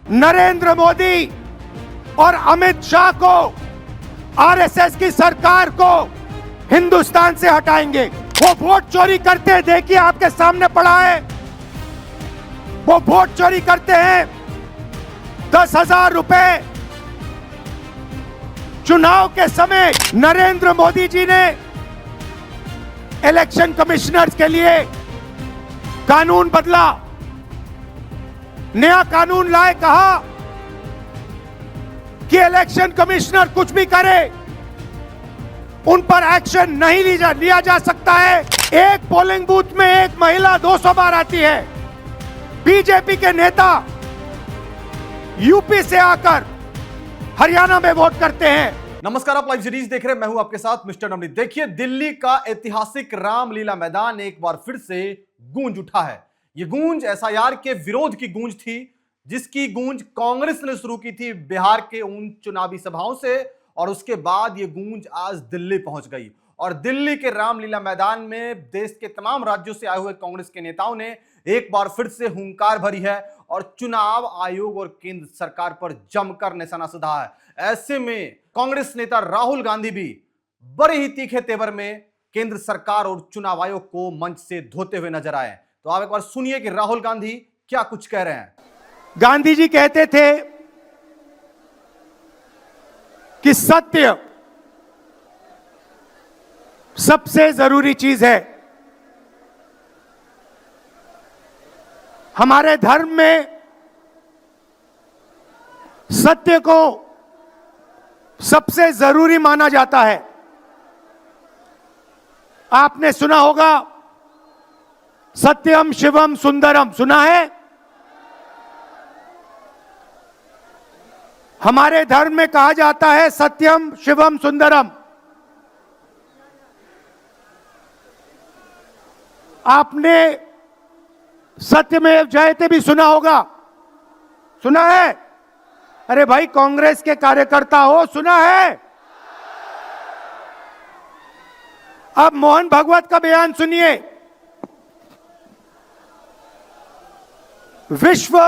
नरेंद्र मोदी और अमित शाह को, आरएसएस की सरकार को हिंदुस्तान से हटाएंगे। वो वोट चोरी करते हैं, देखिए आपके सामने पड़ा है। वो वोट चोरी करते हैं। 10,000 रुपए चुनाव के समय नरेंद्र मोदी जी ने इलेक्शन कमिश्नर्स के लिए कानून बदला, नया कानून लाए, कहा कि इलेक्शन कमिश्नर कुछ भी करे उन पर एक्शन नहीं लिया जा सकता है। एक पोलिंग बूथ में एक महिला 200 बार आती है। बीजेपी के नेता यूपी से आकर हरियाणा में वोट करते हैं। नमस्कार, आप लाइव सीरीज देख रहे हैं। मैं हूं आपके साथ मिस्टर नवनीत। देखिए, दिल्ली का ऐतिहासिक रामलीला मैदान एक बार फिर से गूंज उठा है। यह गूंज एसआईआर के विरोध की गूंज थी, जिसकी गूंज कांग्रेस ने शुरू की थी बिहार के उन चुनावी सभाओं से, और उसके बाद यह गूंज आज दिल्ली पहुंच गई। और दिल्ली के रामलीला मैदान में देश के तमाम राज्यों से आए हुए कांग्रेस के नेताओं ने एक बार फिर से हुंकार भरी है और चुनाव आयोग और केंद्र सरकार पर जमकर निशाना साधा है। ऐसे में कांग्रेस नेता राहुल गांधी भी बड़े ही तीखे तेवर में केंद्र सरकार और चुनाव आयोग को मंच से धोते हुए नजर आए। तो आप एक बार सुनिए कि राहुल गांधी क्या कुछ कह रहे हैं। गांधी जी कहते थे कि सत्य सबसे जरूरी चीज है। हमारे धर्म में सत्य को सबसे जरूरी माना जाता है। आपने सुना होगा सत्यम शिवम सुंदरम, सुना है? हमारे धर्म में कहा जाता है सत्यम शिवम सुंदरम। आपने सत्यमेव जयते भी सुना होगा, सुना है? अरे भाई, कांग्रेस के कार्यकर्ता हो, सुना है? अब मोहन भागवत का बयान सुनिए। विश्व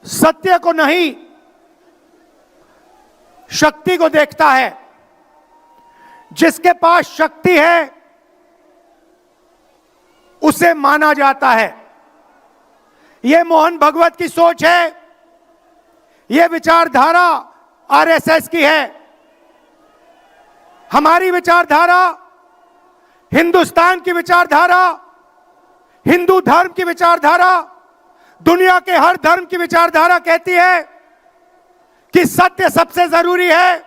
सत्य को नहीं, शक्ति को देखता है। जिसके पास शक्ति है उसे माना जाता है। यह मोहन भागवत की सोच है। यह विचारधारा आरएसएस की है। हमारी विचारधारा, हिंदुस्तान की विचारधारा, हिंदू धर्म की विचारधारा, दुनिया के हर धर्म की विचारधारा कहती है कि सत्य सबसे जरूरी है।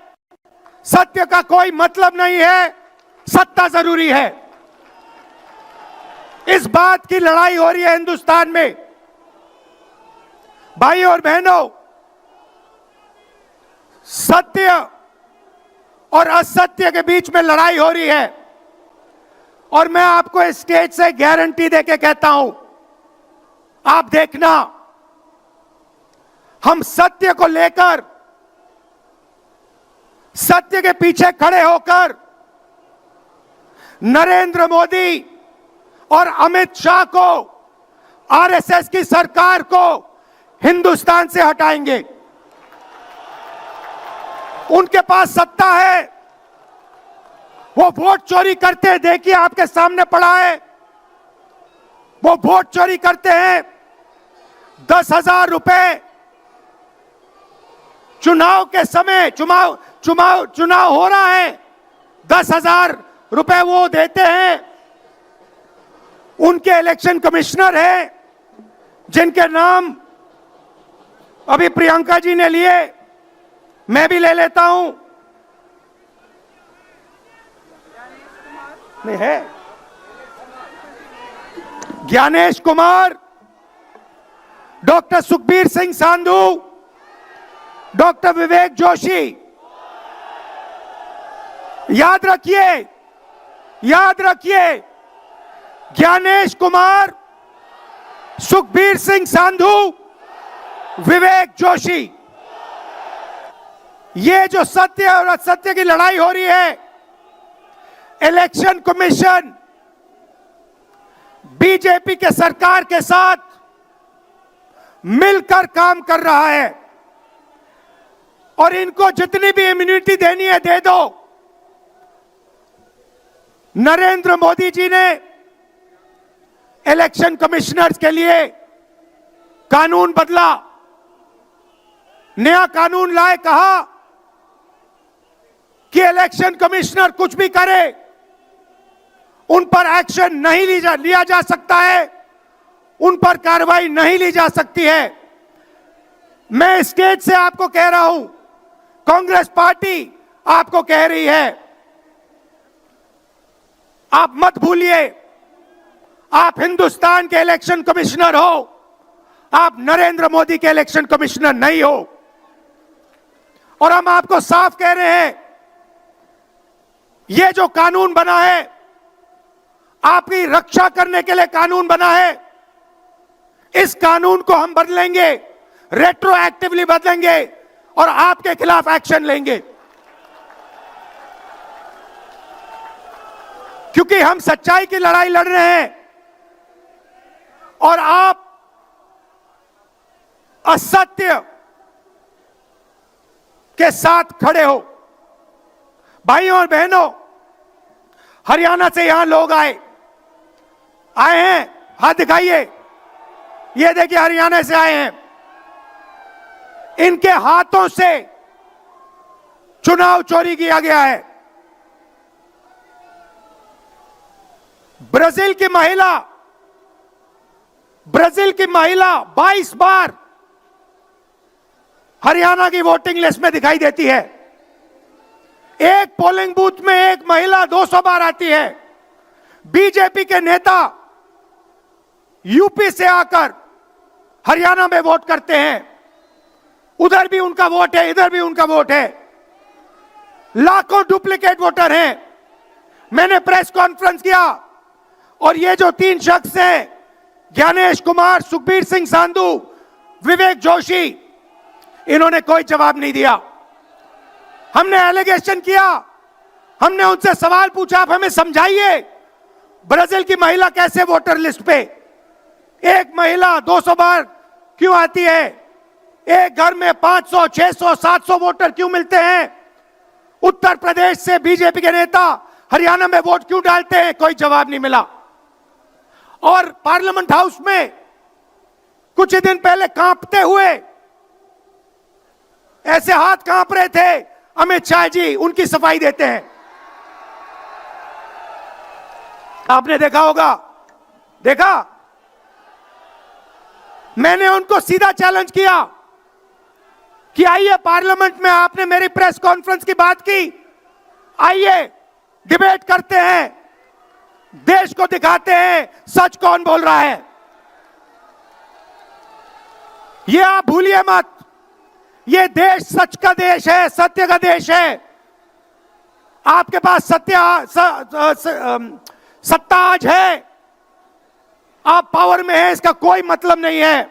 सत्य का कोई मतलब नहीं है, सत्ता जरूरी है। इस बात की लड़ाई हो रही है हिंदुस्तान में। भाइयों और बहनों, सत्य और असत्य के बीच में लड़ाई हो रही है। और मैं आपको इस स्टेज से गारंटी देके कहता हूं, आप देखना, हम सत्य को लेकर, सत्य के पीछे खड़े होकर नरेंद्र मोदी और अमित शाह को, आरएसएस की सरकार को हिंदुस्तान से हटाएंगे। उनके पास सत्ता है, वो वोट चोरी करते हैं, देखिए आपके सामने पड़ा है। वो वोट चोरी करते हैं। 10,000 रुपए चुनाव के समय, चुनाव हो रहा है, 10,000 रुपए वो देते हैं। उनके इलेक्शन कमिश्नर हैं, जिनके नाम अभी प्रियंका जी ने लिए, मैं भी ले लेता हूं। नहीं है? Gyanesh Kumar, doctor Sukhbir Singh Sandhu, doctor Vivek Joshi. याद रखिए, याद रखिए, ज्ञानेश कुमार, सुखबीर सिंह सांधू, विवेक जोशी। ये जो सत्य और असत्य की लड़ाई हो रही है, इलेक्शन कमीशन बीजेपी के सरकार के साथ मिलकर काम कर रहा है और इनको जितनी भी इम्यूनिटी देनी है दे दो। नरेंद्र मोदी जी ने इलेक्शन कमिश्नर्स के लिए कानून बदला, नया कानून लाए, कहा कि इलेक्शन कमिश्नर कुछ भी करे उन पर एक्शन नहीं लिया जा सकता है, उन पर कार्रवाई नहीं ली जा सकती है। मैं स्टेज से आपको कह रहा हूं, कांग्रेस पार्टी आपको कह रही है, आप मत भूलिए, आप हिंदुस्तान के इलेक्शन कमिश्नर हो, आप नरेंद्र मोदी के इलेक्शन कमिश्नर नहीं हो। और हम आपको साफ कह रहे हैं, यह जो कानून बना है आपकी रक्षा करने के लिए कानून बना है, इस कानून को हम बदलेंगे, रेट्रोएक्टिवली बदलेंगे और आपके खिलाफ एक्शन लेंगे, क्योंकि हम सच्चाई की लड़ाई लड़ रहे हैं और आप असत्य के साथ खड़े हो। भाइयों और बहनों, हरियाणा से यहां लोग आए हैं, हाथ दिखाइए, ये देखिए हरियाणा से आए हैं, इनके हाथों से चुनाव चोरी किया गया है। ब्राजील की महिला 22 बार हरियाणा की वोटिंग लिस्ट में दिखाई देती है। एक पोलिंग बूथ में एक महिला 200 बार आती है। बीजेपी के नेता यूपी से आकर हरियाणा में वोट करते हैं, उधर भी उनका वोट है, इधर भी उनका वोट है। लाखों डुप्लीकेट वोटर हैं। मैंने प्रेस कॉन्फ्रेंस किया और ये जो 3 शख्स हैं, ज्ञानेश कुमार, सुखबीर सिंह सांधू, विवेक जोशी, इन्होंने कोई जवाब नहीं दिया। हमने एलिगेशन किया, हमने उनसे सवाल पूछा, आप हमें समझाइए ब्राजील की महिला कैसे वोटर लिस्ट पे, एक महिला 200 बार क्यों आती है, एक घर में 500, 600, 700 वोटर क्यों मिलते हैं, उत्तर प्रदेश से बीजेपी के नेता हरियाणा में वोट क्यों डालते हैं, कोई जवाब नहीं मिला। और पार्लियामेंट हाउस में कुछ ही दिन पहले कांपते हुए, ऐसे हाथ कांप रहे थे, अमित शाह जी उनकी सफाई देते हैं। आपने देखा होगा, देखा, मैंने उनको सीधा चैलेंज किया कि आइए पार्लियामेंट में, आपने मेरी प्रेस कॉन्फ्रेंस की बात की, आइए डिबेट करते हैं, देश को दिखाते हैं सच कौन बोल रहा है। ये आप भूलिए मत, ये देश सच का देश है, सत्य का देश है। आपके पास सत्ता आज है, आप पावर में हैं, इसका कोई मतलब नहीं है।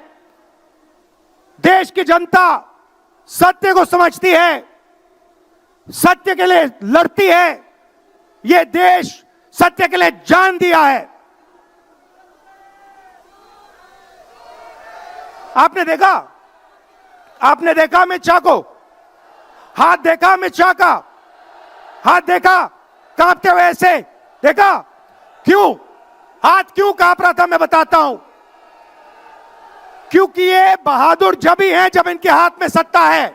देश की जनता सत्य को समझती है, सत्य के लिए लड़ती है। यह देश सत्य के लिए जान दिया है। आपने देखा अमित शाह को, हाथ देखा अमित शाह का, हाथ देखा कांपते हुए, ऐसे देखा, क्यों हाथ क्यों कांप रहा था, मैं बताता हूं। क्योंकि ये बहादुर जब ही हैं जब इनके हाथ में सत्ता है।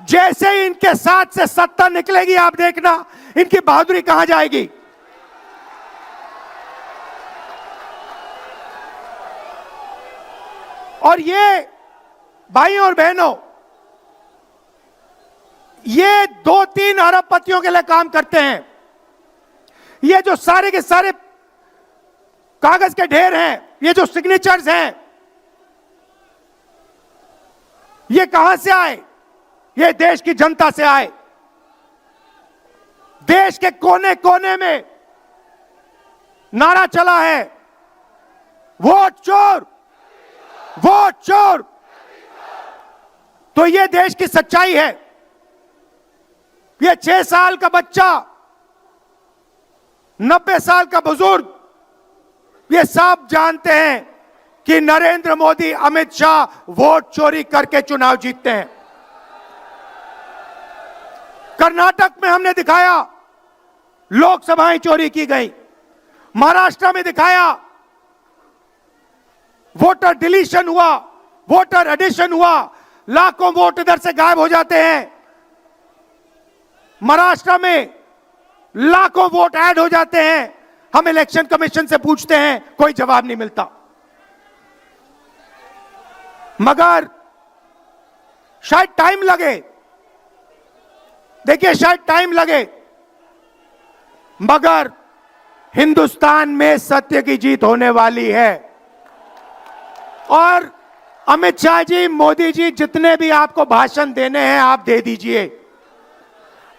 जैसे ही इनके साथ से सत्ता निकलेगी, आप देखना इनकी बहादुरी कहां जाएगी। और ये भाइयों और बहनों, ये 2-3 अरबपतियों के लिए काम करते हैं। ये जो सारे के सारे कागज के ढेर हैं, ये जो सिग्नेचर्स हैं, ये कहां से आए? ये देश की जनता से आए। देश के कोने कोने में नारा चला है, वोट चोर, वोट चोर। तो ये देश की सच्चाई है। ये 6 साल का बच्चा, 90 साल का बुजुर्ग, ये सब जानते हैं कि नरेंद्र मोदी, अमित शाह वोट चोरी करके चुनाव जीतते हैं। कर्नाटक में हमने दिखाया लोकसभाएं चोरी की गई, महाराष्ट्र में दिखाया वोटर डिलीशन हुआ, वोटर एडिशन हुआ, लाखों वोट इधर से गायब हो जाते हैं। महाराष्ट्र में लाखों वोट ऐड हो जाते हैं। हम इलेक्शन कमीशन से पूछते हैं, कोई जवाब नहीं मिलता। मगर शायद टाइम लगे, देखिए शायद टाइम लगे, मगर हिंदुस्तान में सत्य की जीत होने वाली है। और अमित शाह जी, मोदी जी, जितने भी आपको भाषण देने हैं आप दे दीजिए।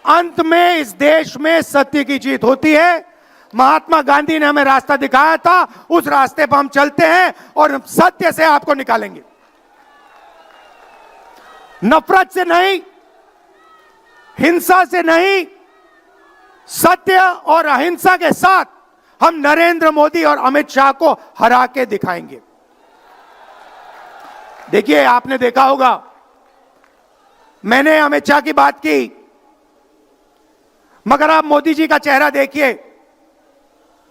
अंत में इस देश में सत्य की जीत होती है। महात्मा गांधी ने हमें रास्ता दिखाया था, उस रास्ते पर हम चलते हैं और सत्य से आपको निकालेंगे। नफरत से नहीं, हिंसा से नहीं, सत्य और अहिंसा के साथ हम नरेंद्र मोदी और अमित शाह को हरा के दिखाएंगे। देखिए, आपने देखा होगा, मैंने अमित शाह की बात की, मगर आप मोदी जी का चेहरा देखिए,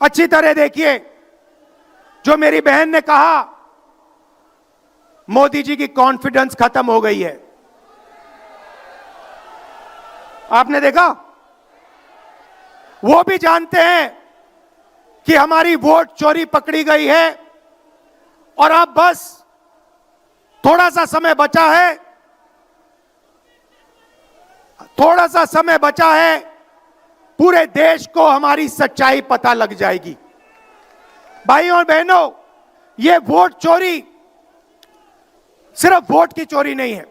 अच्छी तरह देखिए। जो मेरी बहन ने कहा, मोदी जी की कॉन्फिडेंस खत्म हो गई है। आपने देखा, वो भी जानते हैं कि हमारी वोट चोरी पकड़ी गई है और अब बस थोड़ा सा समय बचा है, थोड़ा सा समय बचा है, पूरे देश को हमारी सच्चाई पता लग जाएगी। भाइयों और बहनों, ये वोट चोरी सिर्फ वोट की चोरी नहीं है।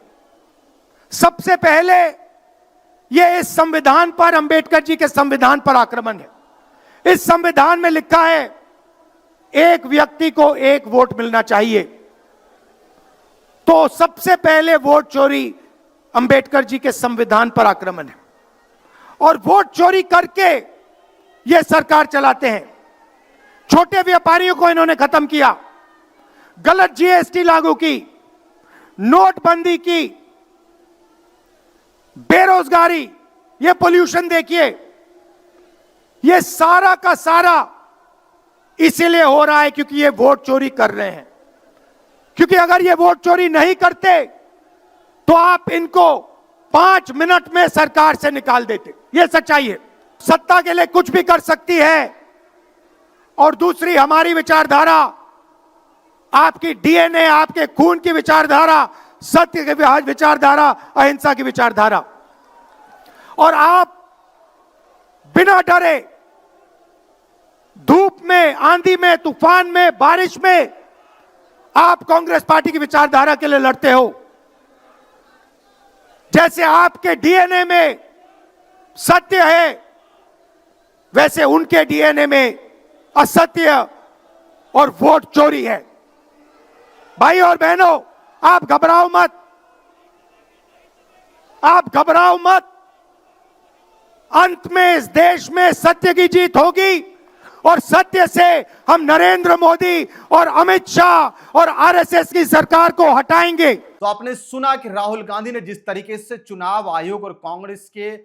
सबसे पहले ये इस संविधान पर, अंबेडकर जी के संविधान पर आक्रमण है। इस संविधान में लिखा है एक व्यक्ति को एक वोट मिलना चाहिए। तो सबसे पहले वोट चोरी अंबेडकर जी के संविधान पर आक्रमण है। और वोट चोरी करके ये सरकार चलाते हैं। छोटे व्यापारियों को इन्होंने खत्म किया, गलत जीएसटी लागू की, नोटबंदी की, बेरोजगारी, ये पोल्यूशन देखिए, ये सारा का सारा इसीलिए हो रहा है क्योंकि ये वोट चोरी कर रहे हैं। क्योंकि अगर ये वोट चोरी नहीं करते तो आप इनको 5 मिनट में सरकार से निकाल देते। ये सच्चाई है। सत्ता के लिए कुछ भी कर सकती है। और दूसरी, हमारी विचारधारा, आपकी डीएनए, आपके खून की विचारधारा, सत्य की विचारधारा, अहिंसा की विचारधारा। और आप बिना डरे धूप में, आंधी में, तूफान में, बारिश में आप कांग्रेस पार्टी की विचारधारा के लिए लड़ते हो। जैसे आपके डीएनए में सत्य है, वैसे उनके डीएनए में असत्य और वोट चोरी है। भाई और बहनों, आप घबराओ मत, आप घबराओ मत। अंत में इस देश में सत्य की जीत होगी और सत्य से हम नरेंद्र मोदी और अमित शाह और आरएसएस की सरकार को हटाएंगे। तो आपने सुना कि राहुल गांधी ने जिस तरीके से चुनाव आयोग और कांग्रेस के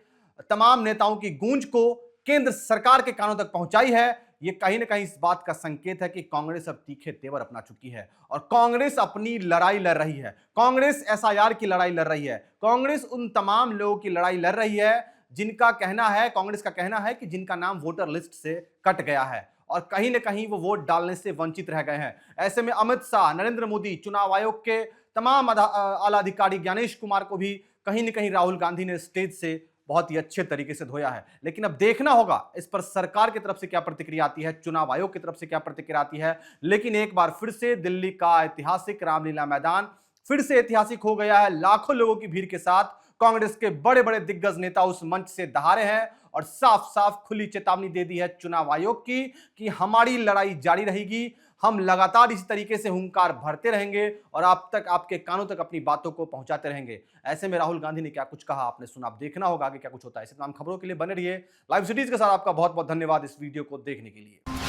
तमाम नेताओं की गूंज को केंद्र सरकार के कानों तक पहुंचाई है, ये कहीं ना कहीं इस बात का संकेत है कि कांग्रेस अब तीखे तेवर अपना चुकी है और कांग्रेस अपनी लड़ाई लड़ रही है। कांग्रेस एसआईआर की लड़ाई लड़ रही है। कांग्रेस उन तमाम लोगों की लड़ाई लड़ रही है जिनका कहना है, कांग्रेस का कहना है कि जिनका नाम वोटर लिस्ट से कट गया है और कहीं ना कहीं वो वोट डालने से वंचित रह गए हैं। ऐसे में अमित शाह, नरेंद्र मोदी, चुनाव आयोग के तमाम आला अधिकारी, ज्ञानेश कुमार को भी कहीं ना कहीं राहुल गांधी ने स्टेज से बहुत ही अच्छे तरीके से धोया है। लेकिन अब देखना होगा इस पर सरकार की तरफ से क्या प्रतिक्रिया आती है, चुनाव आयोग की तरफ से क्या प्रतिक्रिया आती है। लेकिन एक बार फिर से दिल्ली का ऐतिहासिक रामलीला मैदान फिर से ऐतिहासिक हो गया है। लाखों लोगों की भीड़ के साथ कांग्रेस के बड़े बड़े दिग्गज नेता उस मंच से दहाड़े हैं और साफ साफ खुली चेतावनी दे दी है चुनाव आयोग की कि हमारी लड़ाई जारी रहेगी। हम लगातार इसी तरीके से हुंकार भरते रहेंगे और आप तक, आपके कानों तक अपनी बातों को पहुंचाते रहेंगे। ऐसे में राहुल गांधी ने क्या कुछ कहा, आपने सुना। अब देखना होगा आगे क्या कुछ होता है। इस तमाम खबरों के लिए बने रहिए लाइव सिटीज के साथ। आपका बहुत बहुत धन्यवाद इस वीडियो को देखने के लिए।